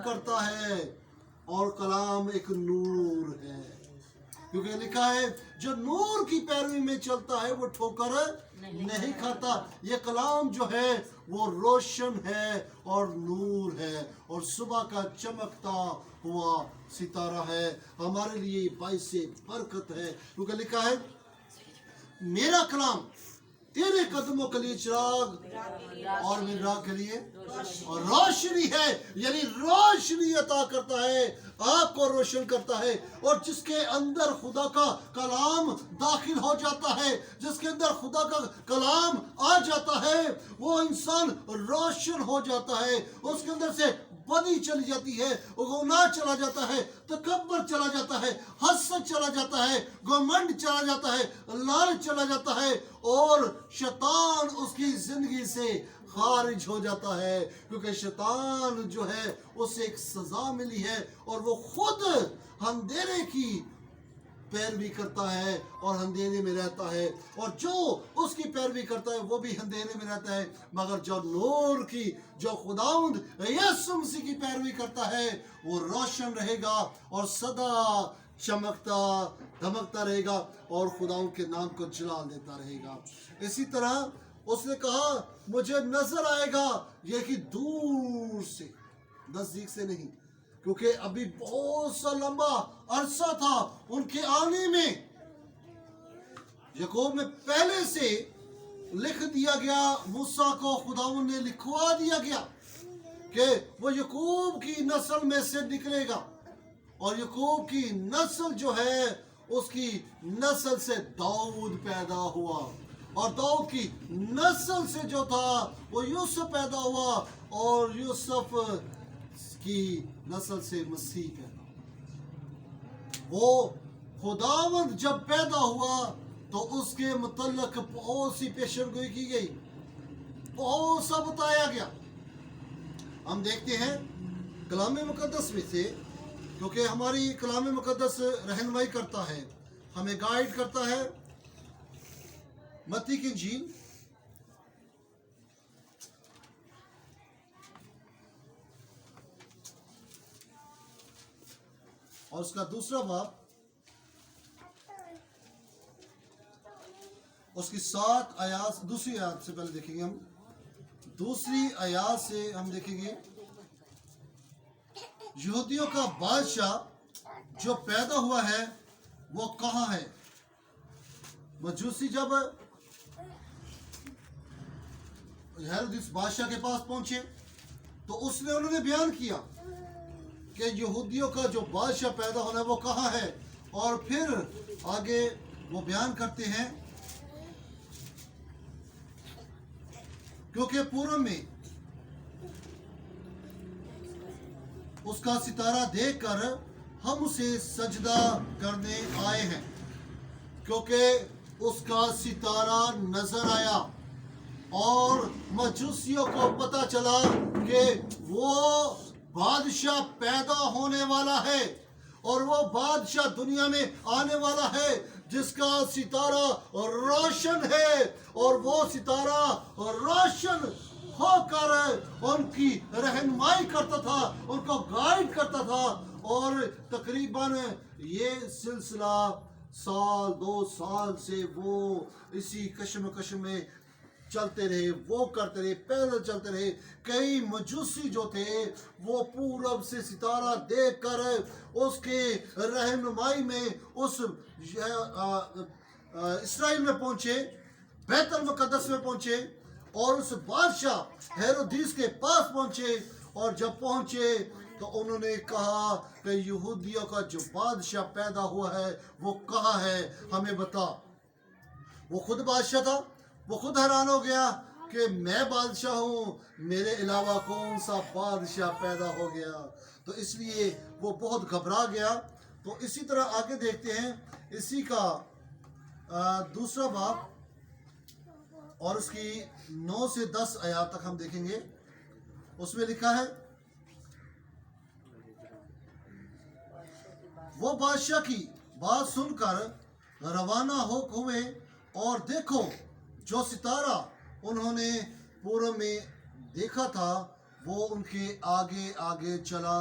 کرتا ہے اور کلام ایک نور ہے، کیونکہ لکھا ہے جو نور کی پیروی میں چلتا ہے وہ ٹھوکر نہیں کھاتا۔ یہ کلام جو ہے وہ روشن ہے اور نور ہے اور صبح کا چمکتا ہوا ستارہ ہے، ہمارے لیے باعث برکت ہے، کیونکہ لکھا ہے میرا کلام تیرے قدموں کے لیے چراغ اور میری راہ کے لیے اور روشنی ہے، یعنی روشنی عطا کرتا ہے، آپ کو روشن کرتا ہے۔ اور جس کے اندر خدا کا کلام داخل ہو جاتا ہے، جس کے اندر خدا کا کلام آ جاتا ہے، وہ انسان روشن ہو جاتا ہے، اس کے اندر سے بدی چلی جاتی ہے، گناہ چلا جاتا ہے، تکبر چلا جاتا ہے، حسد چلا جاتا ہے، گھمنڈ چلا جاتا ہے، لالچ چلا جاتا ہے اور شیطان اس کی زندگی سے خارج ہو جاتا ہے، کیونکہ شیطان جو ہے اسے ایک سزا ملی ہے اور وہ خود اندھیرے کی پیروی کرتا ہے اور اندھیرے میں رہتا ہے، اور جو اس کی پیروی کرتا ہے وہ بھی اندھیرے میں رہتا ہے، مگر جو نور کی، جو خداوند یسوع مسیح کی پیروی کرتا ہے وہ روشن رہے گا اور سدا چمکتا دھمکتا رہے گا اور خداوند کے نام کو جلال دیتا رہے گا۔ اسی طرح اس نے کہا مجھے نظر آئے گا، یہ کہ دور سے، نزدیک سے نہیں، کیونکہ ابھی بہت سا لمبا عرصہ تھا ان کے آنے میں۔ یعقوب میں پہلے سے لکھ دیا گیا، موسیٰ کو خداوند نے لکھوا دیا گیا کہ وہ یعقوب کی نسل میں سے نکلے گا، اور یعقوب کی نسل جو ہے اس کی نسل سے داؤد پیدا ہوا، اور داؤد کی نسل سے جو تھا وہ یوسف پیدا ہوا، اور یوسف کی نسل سے مسیح پیدا ہوا۔ وہ خداوند جب پیدا ہوا تو اس کے متعلق بہت سی پیشن گوئی کی گئی، بہت سا بتایا گیا۔ ہم دیکھتے ہیں کلام مقدس میں سے، کیونکہ ہماری کلام مقدس رہنمائی کرتا ہے، ہمیں گائیڈ کرتا ہے۔ متی کی انجیل اور اس کا دوسرا باب، اس کی 7 آیات، دوسری آیات سے پہلے دیکھیں گے، ہم دوسری آیات سے ہم دیکھیں گے یہودیوں کا بادشاہ جو پیدا ہوا ہے وہ کہاں ہے۔ مجوسی جب ہیرودیس بادشاہ کے پاس پہنچے تو اس نے انہوں نے بیان کیا کہ یہودیوں کا جو بادشاہ پیدا ہونا ہے وہ کہاں ہے، اور پھر آگے وہ بیان کرتے ہیں کیونکہ پورم میں اس کا ستارہ دیکھ کر ہم اسے سجدہ کرنے آئے ہیں، کیونکہ اس کا ستارہ نظر آیا اور مجوسیوں کو پتا چلا کہ وہ بادشاہ پیدا ہونے والا ہے، اور وہ بادشاہ دنیا میں آنے والا ہے جس کا ستارہ روشن ہے، اور وہ ستارہ روشن ہو کر ان کی رہنمائی کرتا تھا، ان کو گائیڈ کرتا تھا، اور تقریباً یہ سلسلہ 2 سال سے وہ اسی کشمکش میں چلتے رہے، وہ کرتے رہے، پیدل چلتے رہے۔ کئی مجوسی جو تھے وہ پورب سے ستارہ دیکھ کر اس کے رہنمائی میں اس اسرائیل میں پہنچے، بیت المقدس میں پہنچے، اور اس بادشاہ ہیرودیس کے پاس پہنچے، اور جب پہنچے تو انہوں نے کہا کہ یہودیوں کا جو بادشاہ پیدا ہوا ہے وہ کہاں ہے، ہمیں بتا۔ وہ خود بادشاہ تھا، وہ خود حیران ہو گیا کہ میں بادشاہ ہوں، میرے علاوہ کون سا بادشاہ پیدا ہو گیا، تو اس لیے وہ بہت گھبرا گیا۔ تو اسی طرح آگے دیکھتے ہیں، اسی کا دوسرا باب اور اس کی 9 سے 10 آیات تک ہم دیکھیں گے۔ اس میں لکھا ہے وہ بادشاہ کی بات سن کر روانہ ہوئے، اور دیکھو جو ستارہ انہوں نے پورب میں دیکھا تھا وہ ان کے آگے آگے چلا